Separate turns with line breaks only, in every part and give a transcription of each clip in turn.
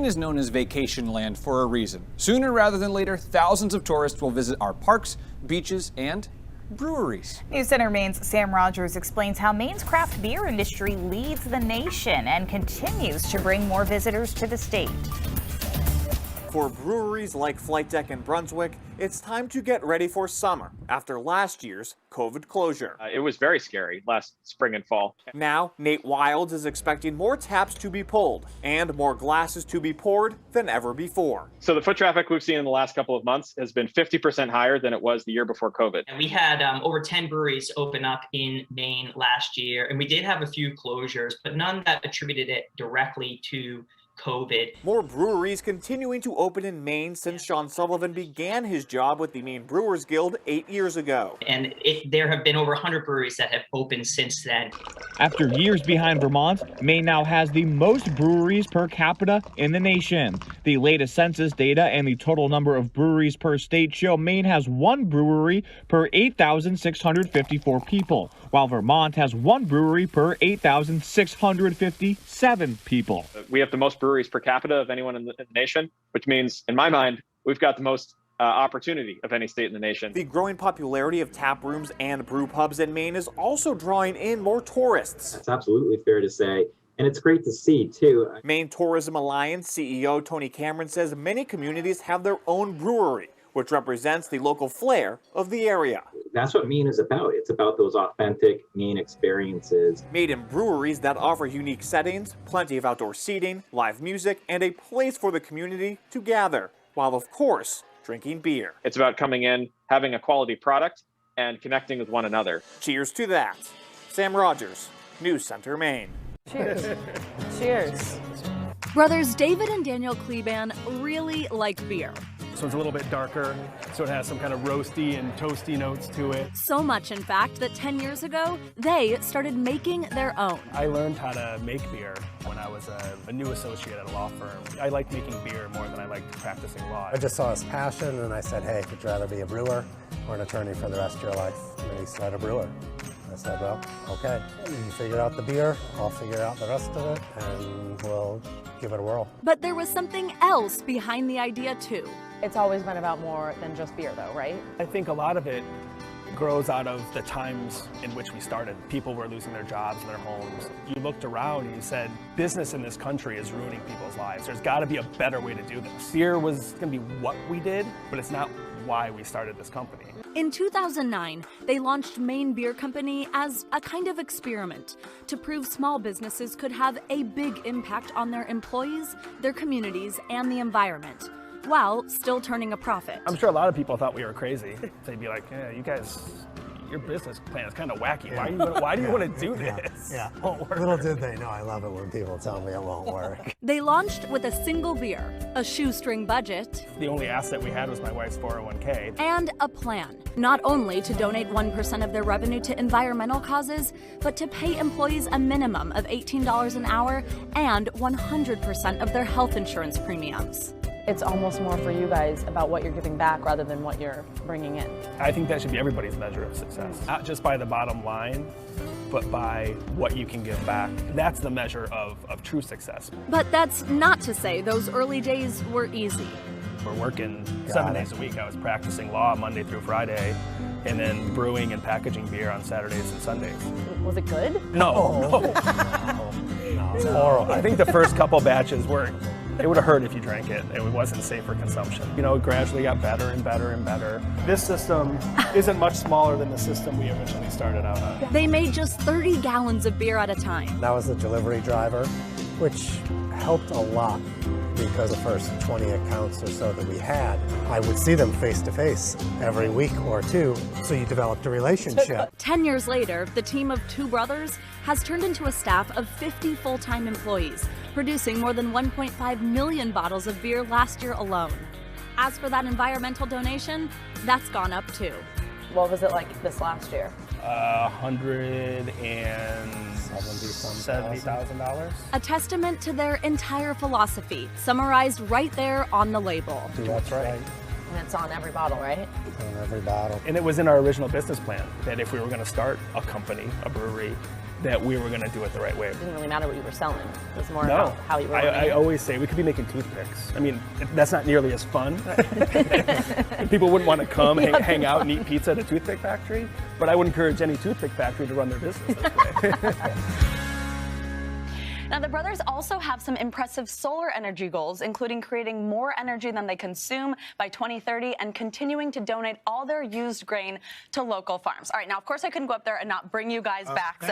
Maine is known as vacation land for a reason. Sooner rather than later, thousands of tourists will visit our parks, beaches, and breweries.
News Center Maine's Sam Rogers explains how Maine's craft beer industry leads the nation and continues to bring more visitors to the state.
For breweries like Flight Deck and Brunswick, it's time to get ready for summer after last year's COVID closure.
It was very scary last spring and fall.
Now, Nate Wilds is expecting more taps to be pulled and more glasses to be poured than ever before.
So the foot traffic we've seen in the last couple of months has been 50% higher than it was the year before COVID.
And we had over 10 breweries open up in Maine last year, and we did have a few closures, but none that attributed it directly to COVID.
More breweries continuing to open in Maine since Sean Sullivan began his job with the Maine Brewers Guild 8 years ago.
And there have been over 100 breweries that have opened since then.
After years behind Vermont, Maine now has the most breweries per capita in the nation. The latest census data and the total number of breweries per state show Maine has one brewery per 8,654 people, while Vermont has one brewery per 8,657 people.
We have the most breweries per capita of anyone in the nation, which means, in my mind, we've got the most opportunity of any state in the nation.
The growing popularity of tap rooms and brew pubs in Maine is also drawing in more tourists.
That's absolutely fair to say. And it's great to see, too.
Maine Tourism Alliance CEO Tony Cameron says many communities have their own brewery, which represents the local flair of the area.
That's what Maine is about. It's about those authentic Maine experiences.
Made in breweries that offer unique settings, plenty of outdoor seating, live music, and a place for the community to gather, while of course, drinking beer.
It's about coming in, having a quality product, and connecting with one another.
Cheers to that. Sam Rogers, News Center, Maine.
Cheers. Cheers.
Brothers David and Daniel Kleban really like beer.
So it's a little bit darker, so it has some kind of roasty and toasty notes to it.
So much, in fact, that 10 years ago, they started making their own.
I learned how to make beer when I was a new associate at a law firm. I liked making beer more than I liked practicing law.
I just saw his passion, and I said, hey, would you rather be a brewer or an attorney for the rest of your life? And he said, a brewer. I said, well, okay. You figure out the beer, I'll figure out the rest of it, and we'll give it a whirl.
But there was something else behind the idea, too.
It's always been about more than just beer, though, right?
I think a lot of it grows out of the times in which we started. People were losing their jobs and their homes. You looked around and you said, business in this country is ruining people's lives. There's got to be a better way to do this. Beer was going to be what we did, but it's not why we started this company.
In 2009, they launched Maine Beer Company as a kind of experiment to prove small businesses could have a big impact on their employees, their communities, and the environment, while still turning a profit.
I'm sure a lot of people thought we were crazy. They'd be like, yeah, you guys, your business plan is kind of wacky. Yeah. Why do you want to do this?
Yeah. Little did they know I love it when people tell me it won't work.
They launched with a single beer, a shoestring budget.
The only asset we had was my wife's 401k.
And a plan, not only to donate 1% of their revenue to environmental causes, but to pay employees a minimum of $18 an hour and 100% of their health insurance premiums.
It's almost more for you guys about what you're giving back rather than what you're bringing in.
I think that should be everybody's measure of success. Not just by the bottom line, but by what you can give back. That's the measure of true success.
But that's not to say those early days were easy.
We're working 7 days a week. I was practicing law Monday through Friday, and then brewing and packaging beer on Saturdays and Sundays.
Was it good?
No. It's horrible. I think the first couple batches it would have hurt if you drank it. It wasn't safe for consumption. You know, it gradually got better and better and better. This system isn't much smaller than the system we originally started out on.
They made just 30 gallons of beer at a time.
That was the delivery driver, which helped a lot because the first 20 accounts or so that we had, I would see them face to face every week or two, so you developed a relationship.
10 years later, the team of two brothers has turned into a staff of 50 full-time employees, producing more than 1.5 million bottles of beer last year alone. As for that environmental donation, that's gone up too.
What was it like this last year?
$170,000.
A testament to their entire philosophy, summarized right there on the label.
That's right.
And it's on every bottle, right?
On every bottle.
And it was in our original business plan that if we were going to start a company, a brewery, that we were going to do it the right way.
It didn't really matter what you were selling. It was more
No,
about how you were running
I
it.
always say we could be making toothpicks. I mean, that's not nearly as fun. People wouldn't want to come hang out and eat pizza at a toothpick factory, but I would encourage any toothpick factory to run their business this way.
Now, the brothers also have some impressive solar energy goals, including creating more energy than they consume by 2030 and continuing to donate all their used grain to local farms. All right, now, of course, I couldn't go up there and not bring you guys back. So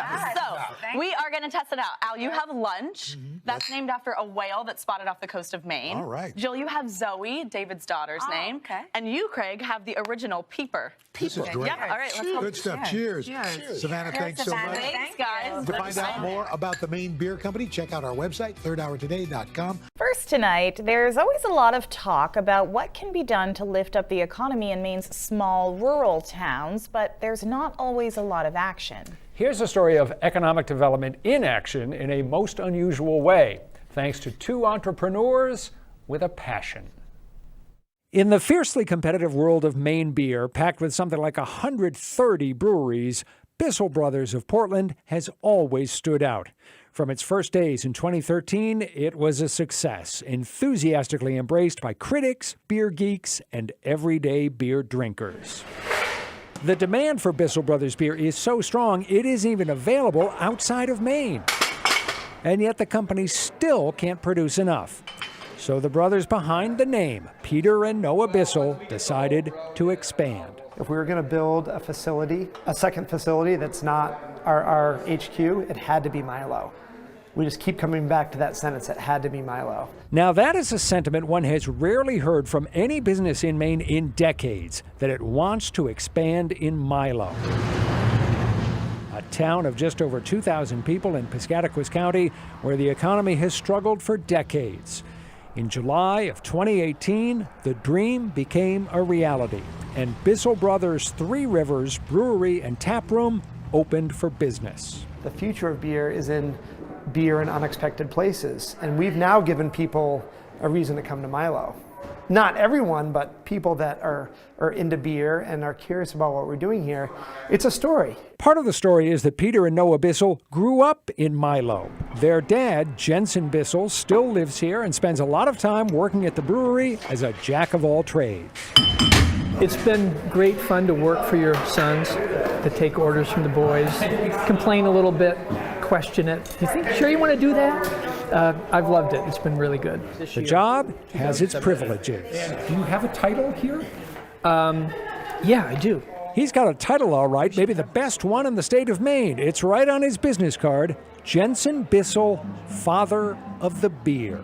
we are going to test it out. Al, you have lunch. That's named after a whale that's spotted off the coast of Maine.
All right.
Jill, you have Zoe, David's daughter's name.
Okay.
And you, Craig, have the original Peeper.
This is great.
Yep. All right, let's go.
Good stuff. Cheers. Savannah, thanks so much.
Thanks, guys.
To find out more about the Maine Beer Company, check out our website, thirdhourtoday.com.
First tonight, there's always a lot of talk about what can be done to lift up the economy in Maine's small rural towns, but there's not always a lot of action.
Here's a story of economic development in action in a most unusual way, thanks to two entrepreneurs with a passion. In the fiercely competitive world of Maine beer, packed with something like 130 breweries, Bissell Brothers of Portland has always stood out. From its first days in 2013, it was a success, enthusiastically embraced by critics, beer geeks, and everyday beer drinkers. The demand for Bissell Brothers beer is so strong, it isn't even available outside of Maine. And yet the company still can't produce enough. So the brothers behind the name, Peter and Noah Bissell, decided to expand.
If we were going to build a facility, a second facility that's not our HQ, it had to be Milo. We just keep coming back to that sentence, it had to be Milo.
Now that is a sentiment one has rarely heard from any business in Maine in decades, that it wants to expand in Milo. A town of just over 2,000 people in Piscataquis County, where the economy has struggled for decades. In July of 2018, the dream became a reality, and Bissell Brothers' Three Rivers Brewery and Tap Room opened for business.
The future of beer is in beer in unexpected places, and we've now given people a reason to come to Milo. Not everyone, but people that are into beer and are curious about what we're doing here. It's a story.
Part of the story is that Peter and Noah Bissell grew up in Milo. Their dad, Jensen Bissell, still lives here and spends a lot of time working at the brewery as a jack of all trades.
It's been great fun to work for your sons, to take orders from the boys, complain a little bit, question it. You think, sure you want to do that? I've loved it. It's been really good.
The job has its privileges.
Do you have a title here?
Yeah, I do.
He's got a title, all right, maybe the best one in the state of Maine. It's right on his business card, Jensen Bissell, Father of the Beer.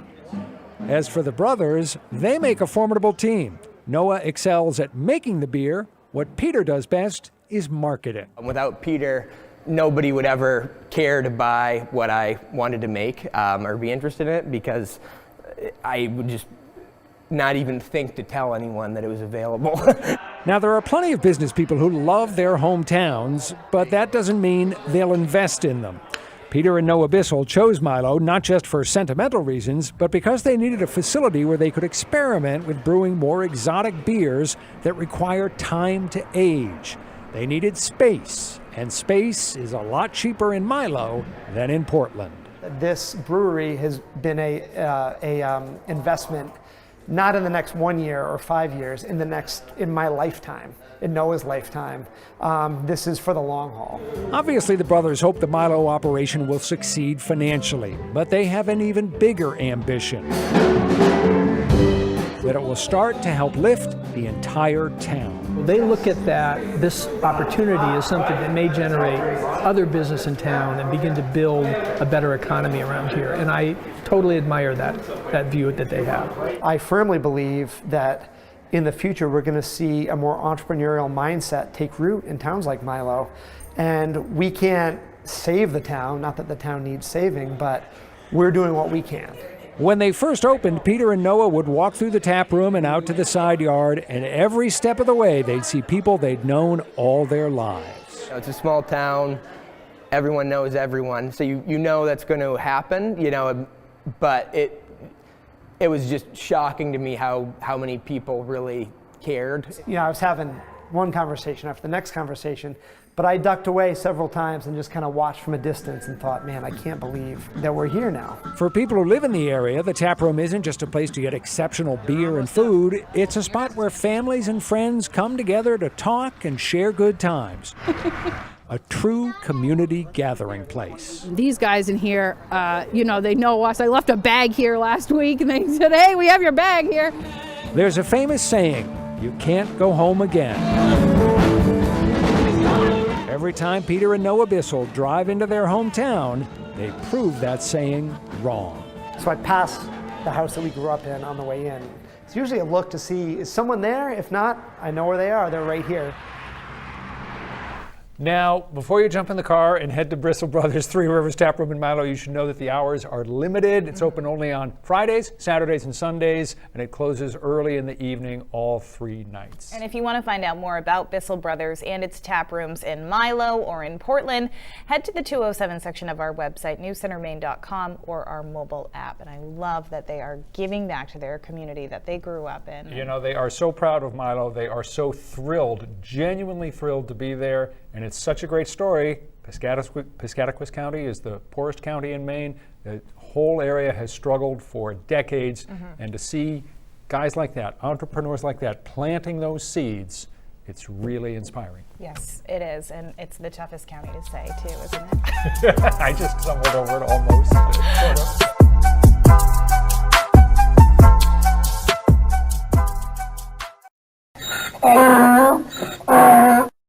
As for the brothers, they make a formidable team. Noah excels at making the beer. What Peter does best is market it.
Without Peter, nobody would ever care to buy what I wanted to make or be interested in it, because I would just not even think to tell anyone that it was available.
Now, there are plenty of business people who love their hometowns, but that doesn't mean they'll invest in them. Peter and Noah Bissell chose Milo not just for sentimental reasons, but because they needed a facility where they could experiment with brewing more exotic beers that require time to age. They needed space, and space is a lot cheaper in Milo than in Portland.
This brewery has been a investment, not in the next 1 year or 5 years, in my lifetime, in Noah's lifetime. This is for the long haul.
Obviously, the brothers hope the Milo operation will succeed financially, but they have an even bigger ambition: that it will start to help lift the entire town.
They look at this opportunity as something that may generate other business in town and begin to build a better economy around here. And I totally admire that view that they have.
I firmly believe that in the future we're going to see a more entrepreneurial mindset take root in towns like Milo. And we can't save the town, not that the town needs saving, but we're doing what we can.
When they first opened, Peter and Noah would walk through the tap room and out to the side yard, and every step of the way they'd see people they'd known all their lives.
It's a small town, everyone knows everyone, so you know that's going to happen, but it was just shocking to me how many people really cared.
I was having one conversation after the next conversation. But I ducked away several times and just kind of watched from a distance and thought, man, I can't believe that we're here now.
For people who live in the area, the tap room isn't just a place to get exceptional beer and food. It's a spot where families and friends come together to talk and share good times. A true community gathering place.
These guys in here, they know us. I left a bag here last week and they said, hey, we have your bag here.
There's a famous saying, you can't go home again. Every time Peter and Noah Bissell drive into their hometown, they prove that saying wrong.
So I pass the house that we grew up in on the way in. It's usually a look to see, is someone there? If not, I know where they are. They're right here.
Now, before you jump in the car and head to Bissell Brothers Three Rivers Tap Room in Milo, you should know that the hours are limited. It's open only on Fridays, Saturdays, and Sundays, and it closes early in the evening all 3 nights.
And if you want to find out more about Bissell Brothers and its tap rooms in Milo or in Portland, head to the 207 section of our website, newscentermaine.com, or our mobile app. And I love that they are giving back to their community that they grew up in.
You know, they are so proud of Milo. They are so thrilled, genuinely thrilled to be there. And it's such a great story. Piscataquis County is the poorest county in Maine. The whole area has struggled for decades. And to see guys like that, entrepreneurs like that, planting those seeds, it's really inspiring.
Yes, it is. And it's the toughest county to say, too, isn't it?
I just stumbled over it almost. Sort of.